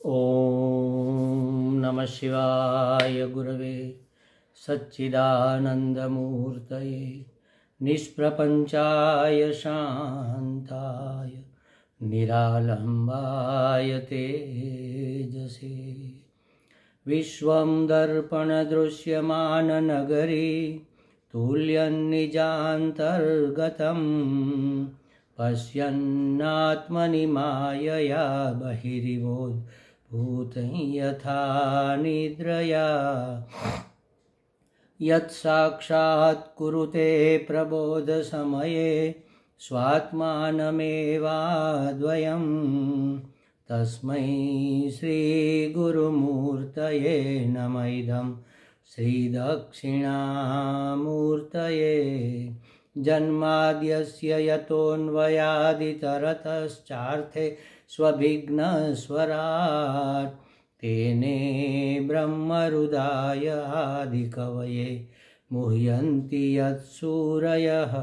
ओम नमः शिवाय गुरवे सच्चिदानन्दमूर्तये निष्प्रपञ्चाय शान्ताय निरालम्बाय तेजसे विश्वं दर्पणदृश्यमाननगरी तुल्यन्निजान्तर्गतं पश्यन्नात्मनि मायया बहिरिवोद्भूतं यथा निद्रया यत्साक्षात् कुरुते प्रबोधसमये स्वात्मानमेवाद्वयं तस्मै श्रीगुरुमूर्तये नमः इदं श्रीदक्षिणामूर्तये जन्माद्यस्य यतोऽन्वयादितरतश्चार्थे स्वभिघ्नस्वराट् तेने ब्रह्महृदाय आदिकवये मुह्यन्ति यत्सूरयः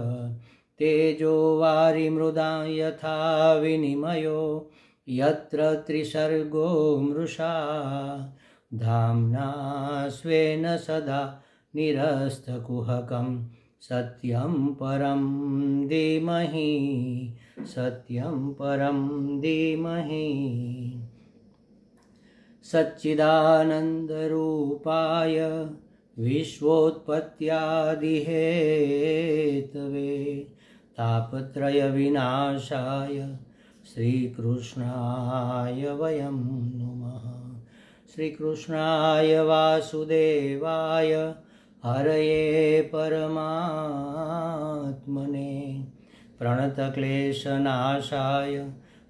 तेजो वारिमृदां यथा विनिमयो यत्र त्रिसर्गो मृषा धाम्ना स्वेन सदा निरस्तकुहकं सत्यं परं धीमहि सत्यं परं धीमहि सच्चिदानन्दरूपाय विश्वोत्पत्त्यादिहेतवे तापत्रयविनाशाय श्रीकृष्णाय वयं नुमः। श्रीकृष्णाय वासुदेवाय हरये परमात्मने प्रणतक्लेशनाशाय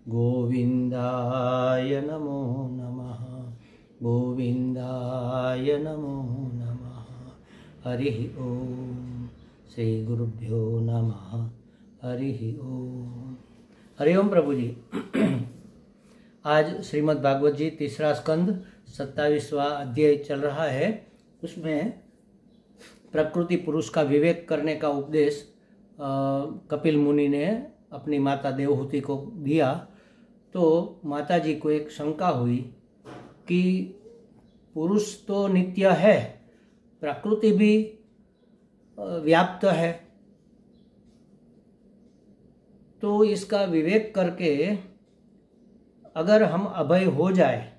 गोविन्दाय नमो नमः गोविन्दाय नमो नमः। हरिः ओम श्रीगुरुभ्यो नमः। हरिः ओम। हरिओम प्रभु जी। आज श्रीमद् भागवत जी तीसरा स्कंद 27वां अध्याय चल रहा है। उसमें प्रकृति पुरुष का विवेक करने का उपदेश कपिल मुनि ने अपनी माता देवहूति को दिया। तो माता जी को एक शंका हुई कि पुरुष तो नित्य है, प्रकृति भी व्याप्त है, तो इसका विवेक करके अगर हम अभय हो जाए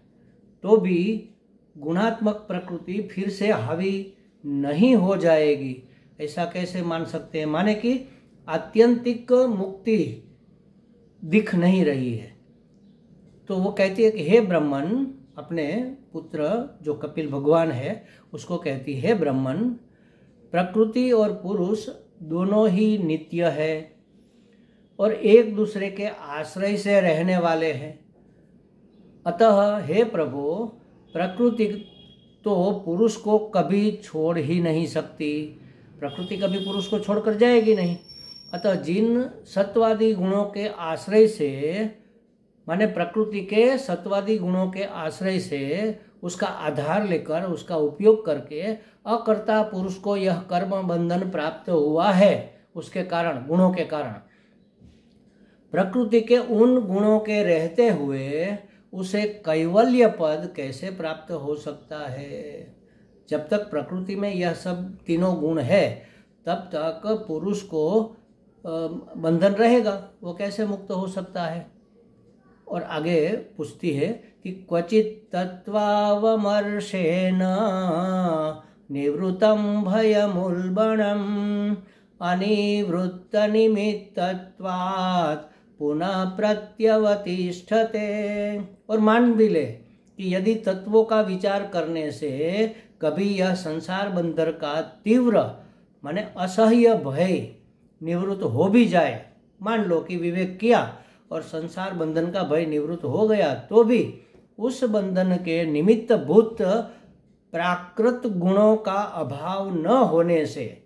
तो भी गुणात्मक प्रकृति फिर से हावी नहीं हो जाएगी, ऐसा कैसे मान सकते हैं? माने कि आत्यंतिक मुक्ति दिख नहीं रही है। तो वो कहती है कि हे ब्रह्मन, अपने पुत्र जो कपिल भगवान है उसको कहती है, हे ब्रह्मन, प्रकृति और पुरुष दोनों ही नित्य है और एक दूसरे के आश्रय से रहने वाले हैं। अतः हे प्रभु, प्रकृति तो पुरुष को कभी छोड़ ही नहीं सकती, प्रकृति कभी पुरुष को छोड़कर जाएगी नहीं। अतः जिन सत्वादी गुणों के आश्रय से, माने प्रकृति के सत्वादी गुणों के आश्रय से उसका आधार लेकर उसका उपयोग करके अकर्ता पुरुष को यह कर्म बंधन प्राप्त हुआ है, उसके कारण, गुणों के कारण, प्रकृति के उन गुणों के रहते हुए उसे कैवल्य पद कैसे प्राप्त हो सकता है? जब तक प्रकृति में यह सब तीनों गुण है तब तक पुरुष को बंधन रहेगा, वो कैसे मुक्त हो सकता है? और आगे पूछती है कि क्वचित तत्त्वावमर्शेन निवृत्तं भयमुल्बणम् अनिवृत्तनिमित्तत्वात् पुनः प्रत्यवतिष्ठते। और मान भी ले कि यदि तत्वों का विचार करने से कभी यह संसार बंधन का तीव्र माने असह्य भय निवृत्त हो भी जाए, मान लो कि विवेक किया और संसार बंधन का भय निवृत्त हो गया, तो भी उस बंधन के निमित्त भूत प्राकृत गुणों का अभाव न होने से,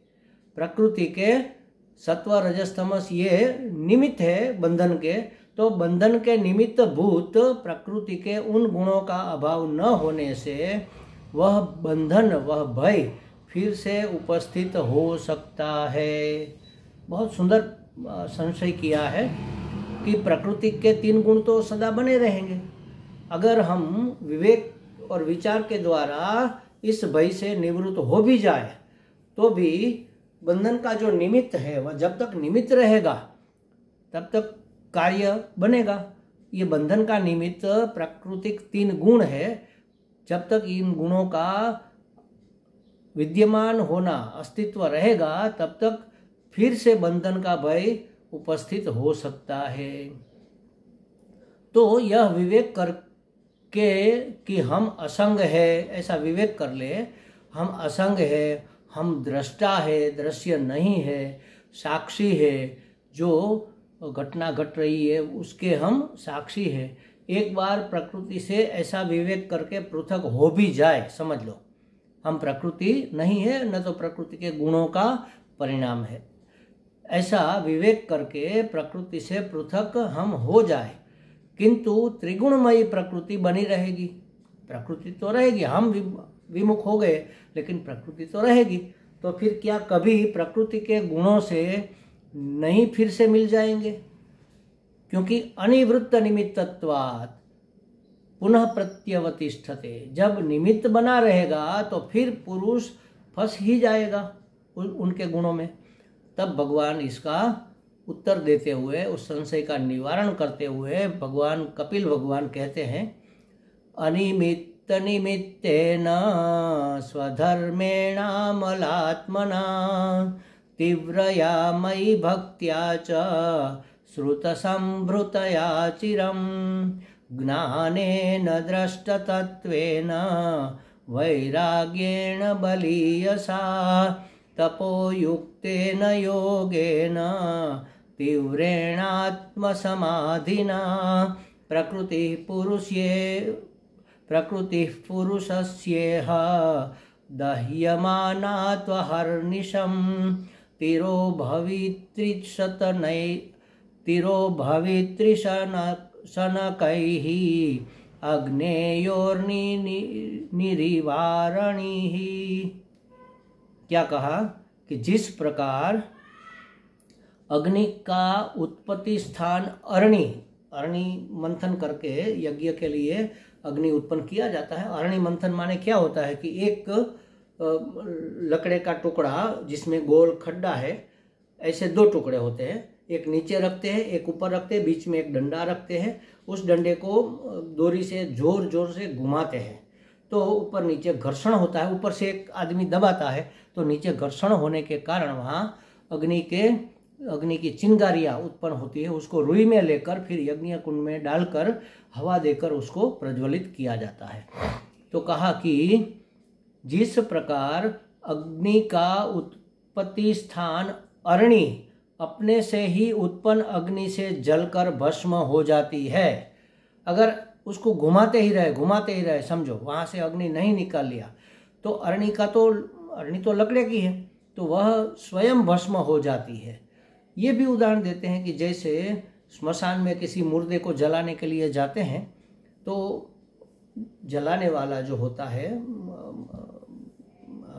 प्रकृति के सत्व रजस तमस ये निमित्त है बंधन के, तो बंधन के निमित्त भूत प्रकृति के उन गुणों का अभाव न होने से वह बंधन, वह भय फिर से उपस्थित हो सकता है। बहुत सुंदर संशय किया है कि प्रकृति के 3 गुण तो सदा बने रहेंगे अगर हम विवेक और विचार के द्वारा इस भय से निवृत्त हो भी जाए तो भी बंधन का जो निमित्त है वह जब तक निमित्त रहेगा तब तक कार्य बनेगा। ये बंधन का निमित्त प्राकृतिक 3 गुण है। जब तक इन गुणों का विद्यमान होना अस्तित्व रहेगा तब तक फिर से बंधन का भय उपस्थित हो सकता है। तो यह विवेक करके कि हम असंग है, ऐसा विवेक कर ले, हम असंग है, हम दृष्टा है, दृश्य नहीं है, साक्षी है, जो घटना घट रही है उसके हम साक्षी है। एक बार प्रकृति से ऐसा विवेक करके पृथक हो भी जाए, समझ लो हम प्रकृति नहीं है, न तो प्रकृति के गुणों का परिणाम है, ऐसा विवेक करके प्रकृति से पृथक हम हो जाए, किंतु त्रिगुणमयी प्रकृति बनी रहेगी। प्रकृति तो रहेगी, हम विमुख हो गए लेकिन प्रकृति तो रहेगी। तो फिर क्या कभी प्रकृति के गुणों से नहीं फिर से मिल जाएंगे? क्योंकि अनिवृत्त निमित्तत्वात् पुनः प्रत्यवतिष्ठते। जब निमित्त बना रहेगा तो फिर पुरुष फंस ही जाएगा उनके गुणों में। तब भगवान इसका उत्तर देते हुए, उस संशय का निवारण करते हुए भगवान कपिल भगवान कहते हैं, अनिमित्त निमित्तेन स्वधर्मेणामलात्मना तीव्रया मयि भक्त्या च श्रुतसंभृतया चिरं ज्ञानेन द्रष्टतत्त्वेन वैराग्येण बलीयसा तपोयुक्तेन योगेन तीव्रेणात्मसमाधिना प्रकृतिः पुरुषस्येह दह्यमाना त्वहर्निशं तिरो भवित्रिशनकैः अग्नेयोर्निरिवारणिः। क्या कहा कि जिस प्रकार अग्नि का उत्पत्ति स्थान अरणि मंथन करके यज्ञ के लिए अग्नि उत्पन्न किया जाता है। अरणि मंथन माने क्या होता है कि एक लकड़े का टुकड़ा जिसमें गोल खड्डा है, ऐसे 2 टुकड़े होते हैं, एक नीचे रखते हैं, एक ऊपर रखते हैं, बीच में एक डंडा रखते हैं। उस डंडे को डोरी से जोर जोर से घुमाते हैं तो ऊपर नीचे घर्षण होता है। ऊपर से एक आदमी दबाता है तो नीचे घर्षण होने के कारण वहाँ अग्नि की चिंगारियाँ उत्पन्न होती है। उसको रुई में लेकर फिर यज्ञ कुंड में डालकर हवा देकर उसको प्रज्वलित किया जाता है। तो कहा कि जिस प्रकार अग्नि का उत्पत्ति स्थान अरणि अपने से ही उत्पन्न अग्नि से जलकर भस्म हो जाती है, अगर उसको घुमाते ही रहे, समझो वहाँ से अग्नि नहीं निकाल लिया तो अरणि तो लकड़े की है, तो वह स्वयं भस्म हो जाती है। ये भी उदाहरण देते हैं कि जैसे स्मशान में किसी मुर्दे को जलाने के लिए जाते हैं तो जलाने वाला जो होता है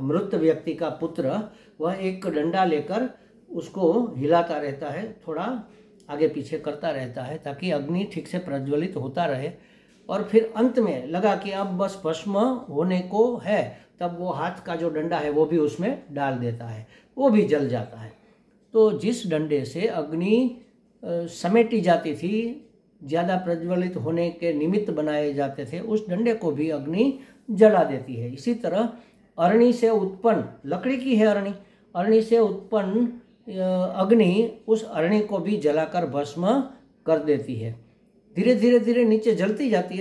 मृत व्यक्ति का पुत्र, वह एक डंडा लेकर उसको हिलाता रहता है, थोड़ा आगे पीछे करता रहता है ताकि अग्नि ठीक से प्रज्वलित होता रहे। और फिर अंत में लगा कि अब बस भस्म होने को है, तब वो हाथ का जो डंडा है वो भी उसमें डाल देता है, वो भी जल जाता है। तो जिस डंडे से अग्नि समेटी जाती थी, ज़्यादा प्रज्वलित होने के निमित्त बनाए जाते थे, उस डंडे को भी अग्नि जला देती है। इसी तरह अरणि से उत्पन्न, लकड़ी की है अरणि से उत्पन्न अग्नि उस अरणि को भी जलाकर भस्म कर देती है। धीरे धीरे नीचे जलती जाती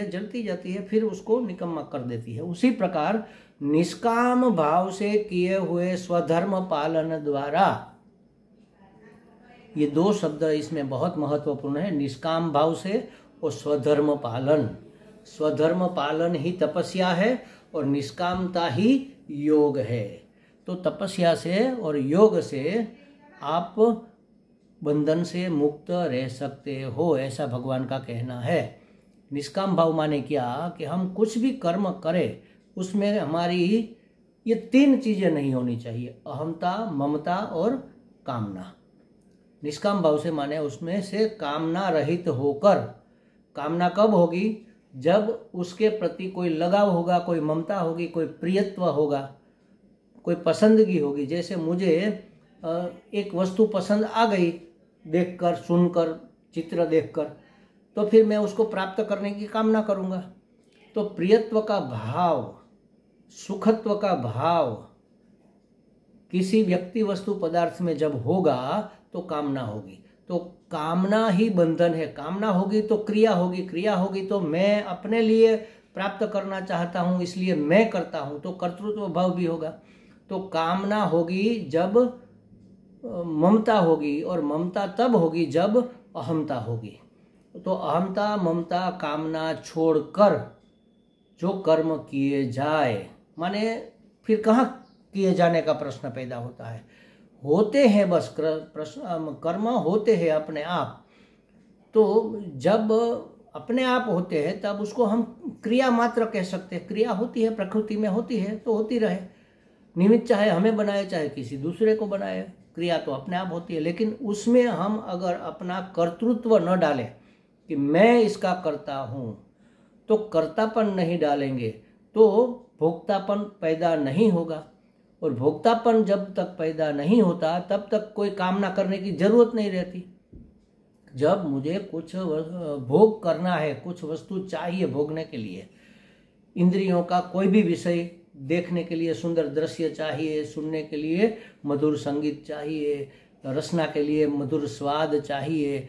है, फिर उसको निकम्मा कर देती है। उसी प्रकार निष्काम भाव से किए हुए स्वधर्म पालन द्वारा, ये 2 शब्द इसमें बहुत महत्वपूर्ण है, निष्काम भाव से और स्वधर्म पालन। स्वधर्म पालन ही तपस्या है और निष्कामता ही योग है। तो तपस्या से और योग से आप बंधन से मुक्त रह सकते हो, ऐसा भगवान का कहना है। निष्काम भाव माने क्या कि हम कुछ भी कर्म करें उसमें हमारी ये 3 चीज़ें नहीं होनी चाहिए, अहमता, ममता और कामना। निष्काम भाव से माने उसमें से कामना रहित होकर, कामना कब होगी जब उसके प्रति कोई लगाव होगा, कोई ममता होगी, कोई प्रियत्व होगा, कोई पसंदगी होगी। जैसे मुझे एक वस्तु पसंद आ गई देखकर, सुनकर, चित्र देखकर, तो फिर मैं उसको प्राप्त करने की कामना करूँगा। तो प्रियत्व का भाव, सुखत्व का भाव किसी व्यक्ति, वस्तु, पदार्थ में जब होगा तो कामना होगी। तो कामना ही बंधन है। कामना होगी तो क्रिया होगी, क्रिया होगी तो मैं अपने लिए प्राप्त करना चाहता हूँ इसलिए मैं करता हूँ, तो कर्तृत्व भाव भी होगा। तो कामना होगी जब ममता होगी, और ममता तब होगी जब अहमता होगी। तो अहमता, ममता, कामना छोड़कर जो कर्म किए जाए, माने फिर कहाँ किए जाने का प्रश्न पैदा होता है। होते हैं बस कर्म होते हैं अपने आप। तो जब अपने आप होते हैं तब उसको हम क्रिया मात्र कह सकते हैं। क्रिया होती है, प्रकृति में होती है तो होती रहे। निमित्त चाहे हमें बनाए चाहे किसी दूसरे को बनाए, क्रिया तो अपने आप होती है। लेकिन उसमें हम अगर अपना कर्तृत्व न डालें कि मैं इसका करता हूँ, तो कर्तापन नहीं डालेंगे तो भोक्तापन पैदा नहीं होगा। और भोक्तापन जब तक पैदा नहीं होता तब तक कोई कामना करने की जरूरत नहीं रहती। जब मुझे कुछ भोग करना है, कुछ वस्तु चाहिए भोगने के लिए, इंद्रियों का कोई भी विषय देखने के लिए सुंदर दृश्य चाहिए, सुनने के लिए मधुर संगीत चाहिए, रसना के लिए मधुर स्वाद चाहिए,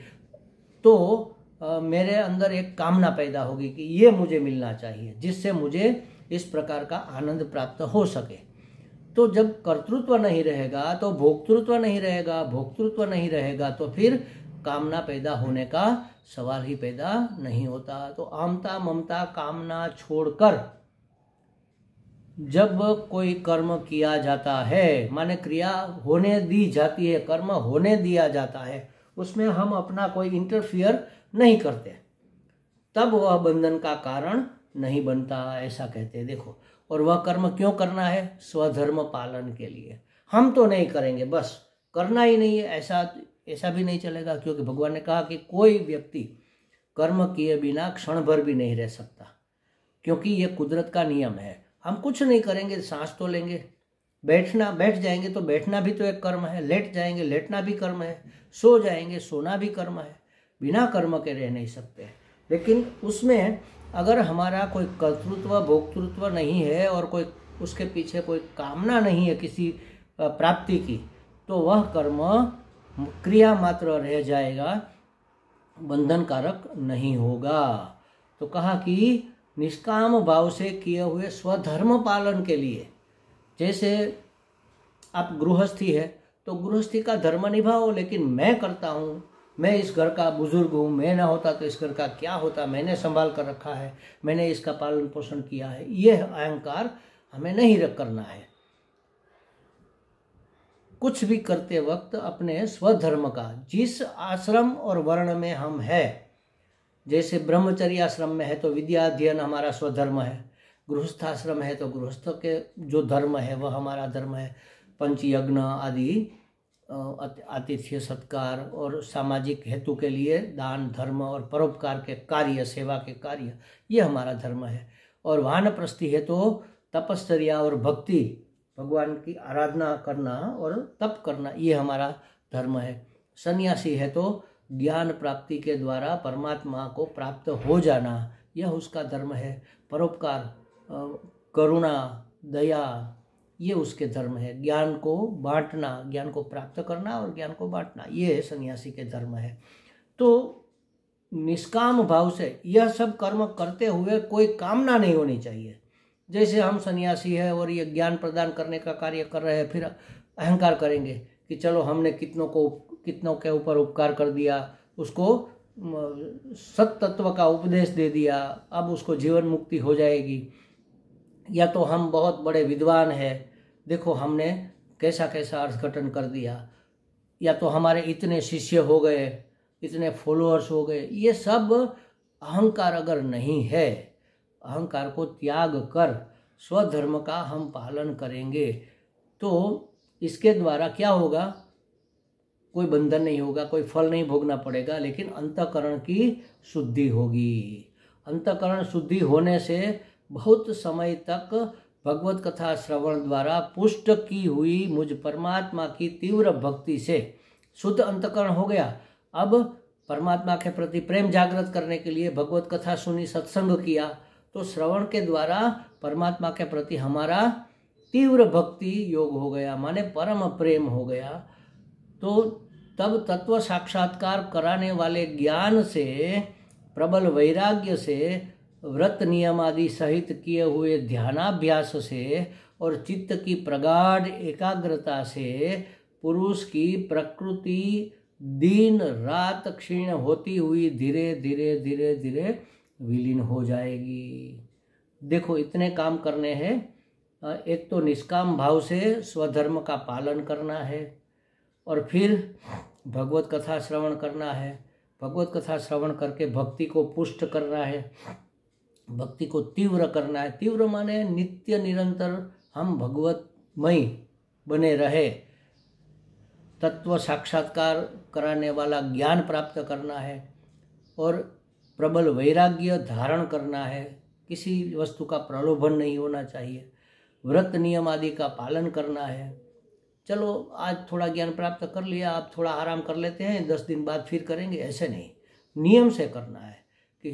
तो मेरे अंदर एक कामना पैदा होगी कि ये मुझे मिलना चाहिए, जिससे मुझे इस प्रकार का आनंद प्राप्त हो सके। तो जब कर्तृत्व नहीं रहेगा तो भोक्तृत्व नहीं रहेगा, भोक्तृत्व नहीं रहेगा तो फिर कामना पैदा होने का सवाल ही पैदा नहीं होता। तो अहमता, ममता, कामना छोड़कर जब कोई कर्म किया जाता है, माने क्रिया होने दी जाती है, कर्म होने दिया जाता है, उसमें हम अपना कोई इंटरफियर नहीं करते, तब वह बंधन का कारण नहीं बनता, ऐसा कहते हैं। देखो, और वह कर्म क्यों करना है? स्वधर्म पालन के लिए। हम तो नहीं करेंगे, बस करना ही नहीं है, ऐसा भी नहीं चलेगा। क्योंकि भगवान ने कहा कि कोई व्यक्ति कर्म किए बिना क्षण भर भी नहीं रह सकता, क्योंकि ये कुदरत का नियम है। हम कुछ नहीं करेंगे, सांस तो लेंगे, बैठ जाएंगे तो बैठना भी तो एक कर्म है, लेट जाएंगे लेटना भी कर्म है, सो जाएंगे सोना भी कर्म है। बिना कर्म के रह नहीं सकते। लेकिन उसमें अगर हमारा कोई कर्तृत्व, भोक्तृत्व नहीं है और कोई उसके पीछे कोई कामना नहीं है किसी प्राप्ति की, तो वह कर्म क्रिया मात्र रह जाएगा, बंधन कारक नहीं होगा। तो कहा कि निष्काम भाव से किए हुए स्वधर्म पालन के लिए, जैसे आप गृहस्थी है तो गृहस्थी का धर्म निभाओ, लेकिन मैं करता हूँ, मैं इस घर का बुजुर्ग हूँ, मैं ना होता तो इस घर का क्या होता, मैंने संभाल कर रखा है, मैंने इसका पालन पोषण किया है, यह अहंकार हमें नहीं करना है। कुछ भी करते वक्त अपने स्वधर्म का, जिस आश्रम और वर्ण में हम हैं, जैसे ब्रह्मचर्य आश्रम में है तो विद्या अध्ययन हमारा स्वधर्म है, गृहस्थाश्रम है तो गृहस्थ के जो धर्म है वह हमारा धर्म है, पंचयज्ञ आदि, आतिथ्य सत्कार और सामाजिक हेतु के लिए दान धर्म और परोपकार के कार्य, सेवा के कार्य, ये हमारा धर्म है। और वानप्रस्थी है तो तपश्चर्या और भक्ति, भगवान की आराधना करना और तप करना, ये हमारा धर्म है। सन्यासी है तो ज्ञान प्राप्ति के द्वारा परमात्मा को प्राप्त हो जाना, यह उसका धर्म है। परोपकार, करुणा, दया, ये उसके धर्म है। ज्ञान को बांटना, ज्ञान को प्राप्त करना और ज्ञान को बांटना, ये सन्यासी के धर्म है। तो निष्काम भाव से यह सब कर्म करते हुए कोई कामना नहीं होनी चाहिए। जैसे हम सन्यासी है और ये ज्ञान प्रदान करने का कार्य कर रहे हैं, फिर अहंकार करेंगे कि चलो हमने कितनों के ऊपर उपकार कर दिया, उसको सत तत्व का उपदेश दे दिया, अब उसको जीवन मुक्ति हो जाएगी। या तो हम बहुत बड़े विद्वान हैं, देखो हमने कैसा कैसा अर्थघटन कर दिया, या तो हमारे इतने शिष्य हो गए, इतने फॉलोअर्स हो गए। ये सब अहंकार अगर नहीं है, अहंकार को त्याग कर स्वधर्म का हम पालन करेंगे तो इसके द्वारा क्या होगा? कोई बंधन नहीं होगा, कोई फल नहीं भोगना पड़ेगा, लेकिन अंतःकरण की शुद्धि होगी। अंतःकरण शुद्धि होने से बहुत समय तक भगवत कथा श्रवण द्वारा पुष्ट की हुई मुझ परमात्मा की तीव्र भक्ति से शुद्ध अंतःकरण हो गया। अब परमात्मा के प्रति प्रेम जागृत करने के लिए भगवत कथा सुनी, सत्संग किया, तो श्रवण के द्वारा परमात्मा के प्रति हमारा तीव्र भक्ति योग हो गया, माने परम प्रेम हो गया। तो तब तत्व साक्षात्कार कराने वाले ज्ञान से, प्रबल वैराग्य से, व्रत नियम आदि सहित किए हुए ध्यानाभ्यास से और चित्त की प्रगाढ़ एकाग्रता से पुरुष की प्रकृति दिन रात क्षीण होती हुई धीरे धीरे धीरे धीरे विलीन हो जाएगी। देखो, इतने काम करने हैं। एक तो निष्काम भाव से स्वधर्म का पालन करना है, और फिर भगवत कथा श्रवण करना है। भगवत कथा श्रवण करके भक्ति को पुष्ट करना है, भक्ति को तीव्र करना है। तीव्र माने नित्य निरंतर हम भगवतमय बने रहे, तत्व साक्षात्कार कराने वाला ज्ञान प्राप्त करना है, और प्रबल वैराग्य धारण करना है। किसी वस्तु का प्रलोभन नहीं होना चाहिए। व्रत नियम आदि का पालन करना है। चलो आज थोड़ा ज्ञान प्राप्त कर लिया, अब थोड़ा आराम कर लेते हैं, 10 दिन बाद फिर करेंगे, ऐसे नहीं, नियम से करना है। कि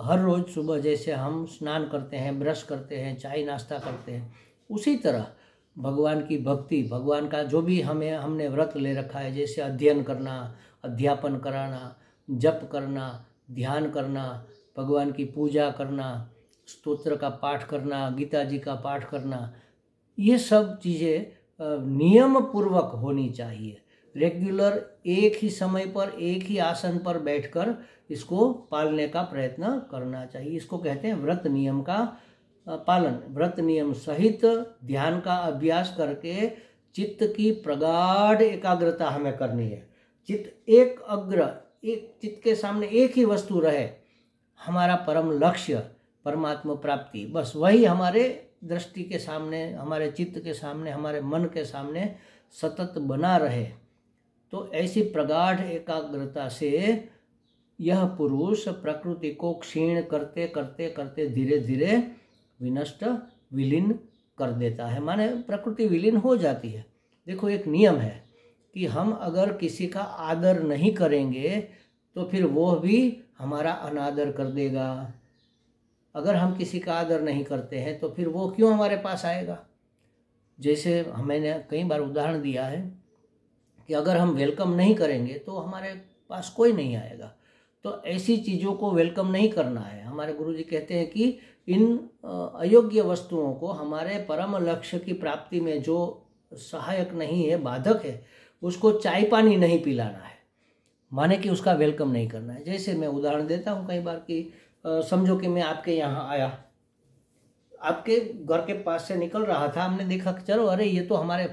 हर रोज़ सुबह जैसे हम स्नान करते हैं, ब्रश करते हैं, चाय नाश्ता करते हैं, उसी तरह भगवान की भक्ति, भगवान का जो भी हमने व्रत ले रखा है, जैसे अध्ययन करना, अध्यापन कराना, जप करना, ध्यान करना, भगवान की पूजा करना, स्तोत्र का पाठ करना, गीता जी का पाठ करना, ये सब चीज़ें नियम पूर्वक होनी चाहिए। रेगुलर एक ही समय पर एक ही आसन पर बैठकर इसको पालने का प्रयत्न करना चाहिए। इसको कहते हैं व्रत नियम का पालन। व्रत नियम सहित ध्यान का अभ्यास करके चित्त की प्रगाढ़ एकाग्रता हमें करनी है। चित्त एक चित्त के सामने एक ही वस्तु रहे, हमारा परम लक्ष्य परमात्मा प्राप्ति, बस वही हमारे दृष्टि के सामने, हमारे चित्त के सामने, हमारे मन के सामने सतत बना रहे। तो ऐसी प्रगाढ़ एकाग्रता से यह पुरुष प्रकृति को क्षीण करते करते करते धीरे धीरे विनष्ट विलीन कर देता है, माने प्रकृति विलीन हो जाती है। देखो, एक नियम है कि हम अगर किसी का आदर नहीं करेंगे तो फिर वो भी हमारा अनादर कर देगा। अगर हम किसी का आदर नहीं करते हैं तो फिर वो क्यों हमारे पास आएगा। जैसे मैंने कई बार उदाहरण दिया है कि अगर हम वेलकम नहीं करेंगे तो हमारे पास कोई नहीं आएगा। तो ऐसी चीज़ों को वेलकम नहीं करना है। हमारे गुरुजी कहते हैं कि इन अयोग्य वस्तुओं को, हमारे परम लक्ष्य की प्राप्ति में जो सहायक नहीं है, बाधक है, उसको चाय पानी नहीं पिलाना है, माने कि उसका वेलकम नहीं करना है। जैसे मैं उदाहरण देता हूँ कई बार कि समझो कि मैं आपके यहाँ आया, आपके घर के पास से निकल रहा था, हमने देखा कि चलो अरे ये तो हमारे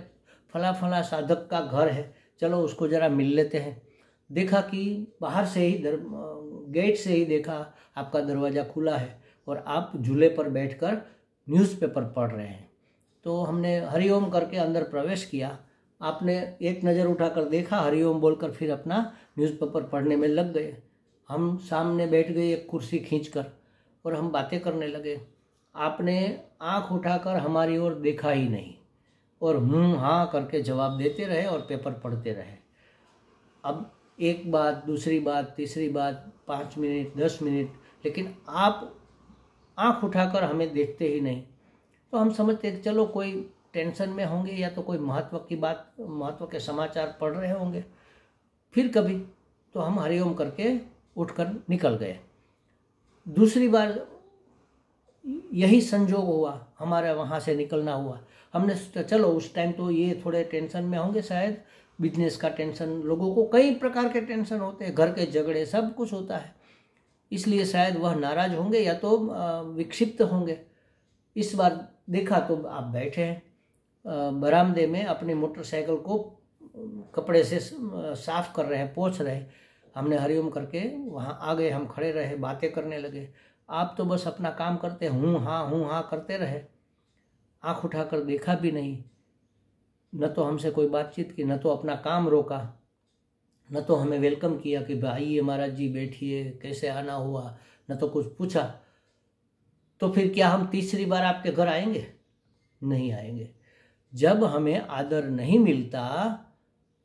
फला फला साधक का घर है, चलो उसको ज़रा मिल लेते हैं। देखा कि बाहर से ही गेट से ही देखा आपका दरवाज़ा खुला है और आप झूले पर बैठकर न्यूज़पेपर पढ़ रहे हैं। तो हमने हरिओम करके अंदर प्रवेश किया। आपने एक नज़र उठाकर देखा, हरिओम बोलकर फिर अपना न्यूज़पेपर पढ़ने में लग गए। हम सामने बैठ गए एक कुर्सी खींचकर और हम बातें करने लगे। आपने आंख उठाकर हमारी ओर देखा ही नहीं और हाँ करके जवाब देते रहे और पेपर पढ़ते रहे। अब एक बात, दूसरी बात, तीसरी बात, 5 मिनट, 10 मिनट, लेकिन आप आंख उठाकर हमें देखते ही नहीं। तो हम समझते कि चलो कोई टेंशन में होंगे या तो कोई महत्व की बात, महत्व के समाचार पढ़ रहे होंगे। फिर कभी तो हम हरिओम करके उठकर निकल गए। दूसरी बार यही संजोग हुआ, हमारे वहाँ से निकलना हुआ। हमने सोचा चलो उस टाइम तो ये थोड़े टेंशन में होंगे, शायद बिजनेस का टेंशन, लोगों को कई प्रकार के टेंशन होते हैं, घर के झगड़े, सब कुछ होता है, इसलिए शायद वह नाराज होंगे या तो विक्षिप्त होंगे। इस बार देखा तो आप बैठे हैं बरामदे में, अपनी मोटरसाइकिल को कपड़े से साफ कर रहे हैं, पोंछ रहे। हमने हरिओम करके वहाँ आ गए, हम खड़े रहे, बातें करने लगे। आप तो बस अपना काम करते हूँ हाँ करते रहे, आँख उठाकर देखा भी नहीं, न तो हमसे कोई बातचीत की, न तो अपना काम रोका, न तो हमें वेलकम किया कि भाई महाराज जी बैठिए, कैसे आना हुआ, न तो कुछ पूछा, तो फिर क्या हम तीसरी बार आपके घर आएंगे? नहीं आएंगे। जब हमें आदर नहीं मिलता,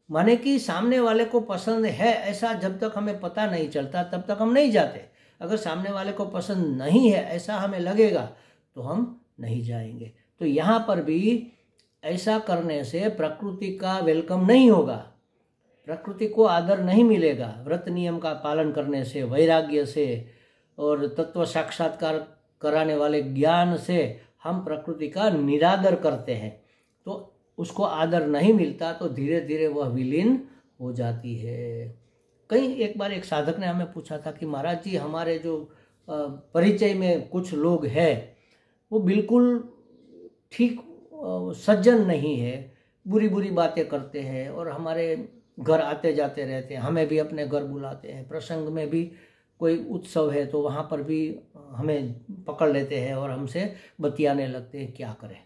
माने कि सामने वाले को पसंद है ऐसा जब तक हमें पता नहीं चलता तब तक हम नहीं जाते। अगर सामने वाले को पसंद नहीं है ऐसा हमें लगेगा तो हम नहीं जाएंगे। तो यहाँ पर भी ऐसा करने से प्रकृति का वेलकम नहीं होगा, प्रकृति को आदर नहीं मिलेगा। व्रत नियम का पालन करने से, वैराग्य से और तत्व साक्षात्कार कराने वाले ज्ञान से हम प्रकृति का निरादर करते हैं, तो उसको आदर नहीं मिलता तो धीरे धीरे वह विलीन हो जाती है। एक बार एक साधक ने हमें पूछा था कि महाराज जी, हमारे जो परिचय में कुछ लोग हैं वो बिल्कुल ठीक सज्जन नहीं है, बुरी बुरी बातें करते हैं और हमारे घर आते जाते रहते हैं, हमें भी अपने घर बुलाते हैं, प्रसंग में भी कोई उत्सव है तो वहाँ पर भी हमें पकड़ लेते हैं और हमसे बतियाने लगते हैं, क्या करें?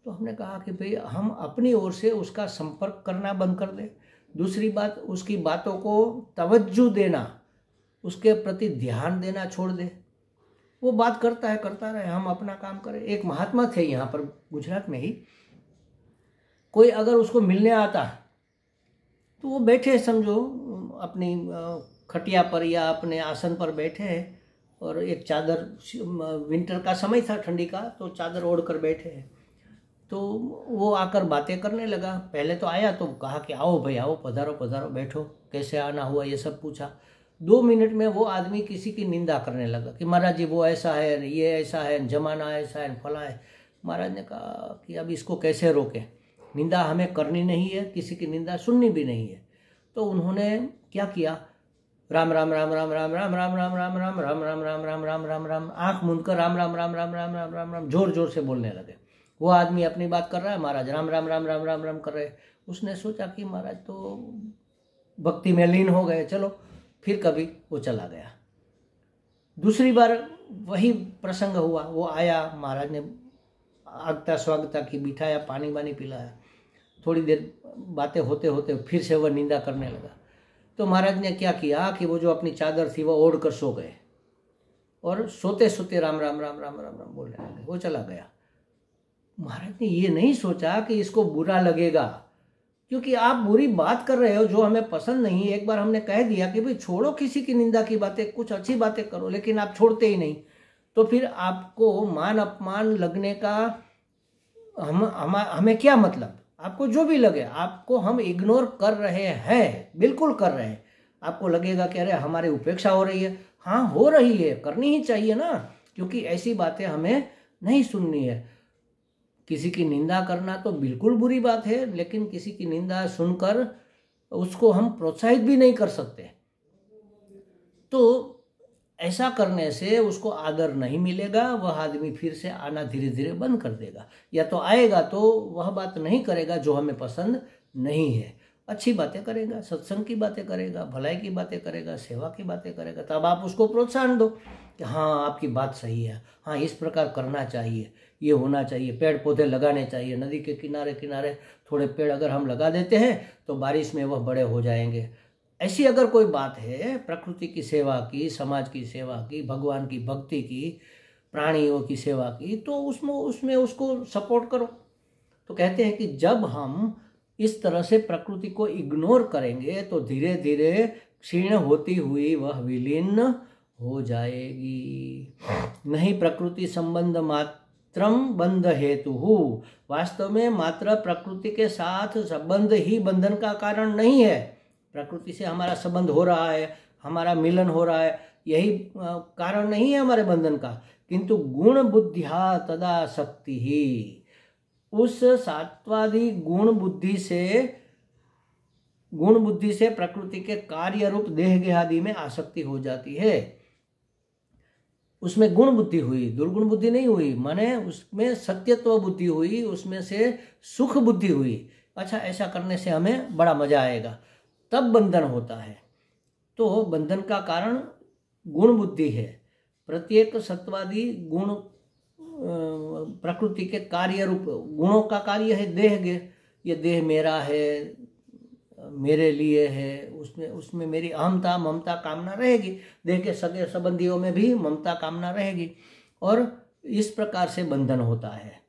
तो हमने कहा कि भाई हम अपनी ओर से उसका संपर्क करना बंद कर दें। दूसरी बात, उसकी बातों को तवज्जो देना, उसके प्रति ध्यान देना छोड़ दे। वो बात करता है, करता रहे, हम अपना काम करें। एक महात्मा थे यहाँ पर गुजरात में ही, कोई अगर उसको मिलने आता तो वो बैठे, समझो अपनी खटिया पर या अपने आसन पर बैठे हैं और एक चादर, विंटर का समय था, ठंडी का, तो चादर ओढ़ कर बैठे हैं। तो वो आकर बातें करने लगा। पहले तो आया तो कहा कि आओ भाई आओ, पधारो पधारो, बैठो, कैसे आना हुआ, ये सब पूछा। 2 मिनट में वो आदमी किसी की निंदा करने लगा कि महाराज जी वो ऐसा है, ये ऐसा है, जमाना ऐसा है, फला है। महाराज ने कहा कि अब इसको कैसे रोकें, निंदा हमें करनी नहीं है, किसी की निंदा सुननी भी नहीं है। तो उन्होंने क्या किया, राम राम राम राम राम राम राम राम राम राम राम राम राम राम राम राम राम, आँख मूंद कर राम राम राम राम राम राम राम राम जोर जोर से बोलने लगे। वो आदमी अपनी बात कर रहा है, महाराज राम राम राम राम राम राम कर रहे। उसने सोचा कि महाराज तो भक्ति में लीन हो गए, चलो फिर कभी। वो चला गया। दूसरी बार वही प्रसंग हुआ, वो आया, महाराज ने आगता स्वागता की, बिठाया, पानी वानी पिलाया। थोड़ी देर बातें होते होते फिर से वह निंदा करने लगा। तो महाराज ने क्या किया कि वो जो अपनी चादर थी वो ओढ़ कर सो गए और सोते सोते राम राम राम राम राम राम बोलने लगे। वो चला गया। महाराज ने ये नहीं सोचा कि इसको बुरा लगेगा, क्योंकि आप बुरी बात कर रहे हो जो हमें पसंद नहीं। एक बार हमने कह दिया कि भाई छोड़ो किसी की निंदा की बातें, कुछ अच्छी बातें करो, लेकिन आप छोड़ते ही नहीं। तो फिर आपको मान अपमान लगने का हमें क्या मतलब? आपको जो भी लगे, आपको हम इग्नोर कर रहे हैं, बिल्कुल कर रहे हैं। आपको लगेगा कि अरे हमारी उपेक्षा हो रही है। हाँ हो रही है, करनी ही चाहिए ना, क्योंकि ऐसी बातें हमें नहीं सुननी है। किसी की निंदा करना तो बिल्कुल बुरी बात है, लेकिन किसी की निंदा सुनकर उसको हम प्रोत्साहित भी नहीं कर सकते। तो ऐसा करने से उसको आदर नहीं मिलेगा, वह आदमी फिर से आना धीरे धीरे बंद कर देगा, या तो आएगा तो वह बात नहीं करेगा जो हमें पसंद नहीं है। अच्छी बातें करेगा, सत्संग की बातें करेगा, भलाई की बातें करेगा, सेवा की बातें करेगा, तब आप उसको प्रोत्साहन दो कि हाँ आपकी बात सही है, हाँ इस प्रकार करना चाहिए, ये होना चाहिए, पेड़ पौधे लगाने चाहिए। नदी के किनारे किनारे थोड़े पेड़ अगर हम लगा देते हैं तो बारिश में वह बड़े हो जाएंगे। ऐसी अगर कोई बात है, प्रकृति की सेवा की, समाज की सेवा की, भगवान की भक्ति की, प्राणियों की सेवा की, तो उसमें उसको सपोर्ट करो। तो कहते हैं कि जब हम इस तरह से प्रकृति को इग्नोर करेंगे तो धीरे धीरे क्षीण होती हुई वह विलीन हो जाएगी। नहीं प्रकृति संबंध मात्रम बंध हेतु, वास्तव में मात्र प्रकृति के साथ संबंध ही बंधन का कारण नहीं है। प्रकृति से हमारा संबंध हो रहा है, हमारा मिलन हो रहा है, यही कारण नहीं है हमारे बंधन का, किंतु गुण बुद्धिया तदा शक्ति ही, उस सात्वादी गुण बुद्धि से प्रकृति के कार्य रूप देह गेहादि में आसक्ति हो जाती है। उसमें गुण बुद्धि हुई, दुर्गुण बुद्धि नहीं हुई, माने उसमें सत्यत्व बुद्धि हुई, उसमें से सुख बुद्धि हुई। अच्छा ऐसा करने से हमें बड़ा मजा आएगा, तब बंधन होता है। तो बंधन का कारण गुण बुद्धि है। प्रत्येक सत्वादी गुण प्रकृति के कार्य रूप, गुणों का कार्य है देह गे, ये देह मेरा है, मेरे लिए है, उसमें उसमें मेरी अहमता ममता कामना रहेगी। देह के सगे संबंधियों में भी ममता कामना रहेगी और इस प्रकार से बंधन होता है।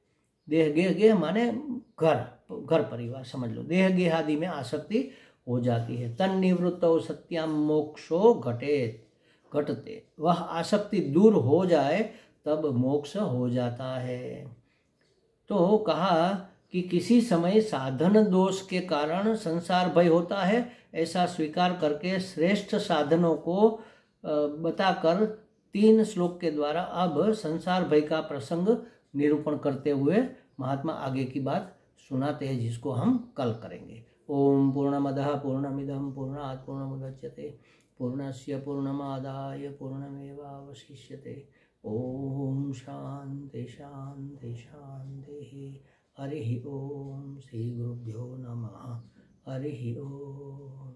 देह गेह गेह माने घर, घर परिवार समझ लो। देह गेहादि में आसक्ति हो जाती है। तन निवृत्तो सत्याम मोक्षो घटते, वह आसक्ति दूर हो जाए तब मोक्ष हो जाता है। तो कहा कि किसी समय साधन दोष के कारण संसार भय होता है, ऐसा स्वीकार करके श्रेष्ठ साधनों को बताकर 3 श्लोक के द्वारा अब संसार भय का प्रसंग निरूपण करते हुए महात्मा आगे की बात सुनाते हैं, जिसको हम कल करेंगे। ओम पूर्णमदः पूर्णमिदं पूर्णात् पूर्णमुदच्यते पूर्णस्य पूर्णमादाय पूर्णमेवावशिष्यते। ओम शांति शांति शांति। हरि ओम। श्री गुरुभ्यो नमः। हरि ओम।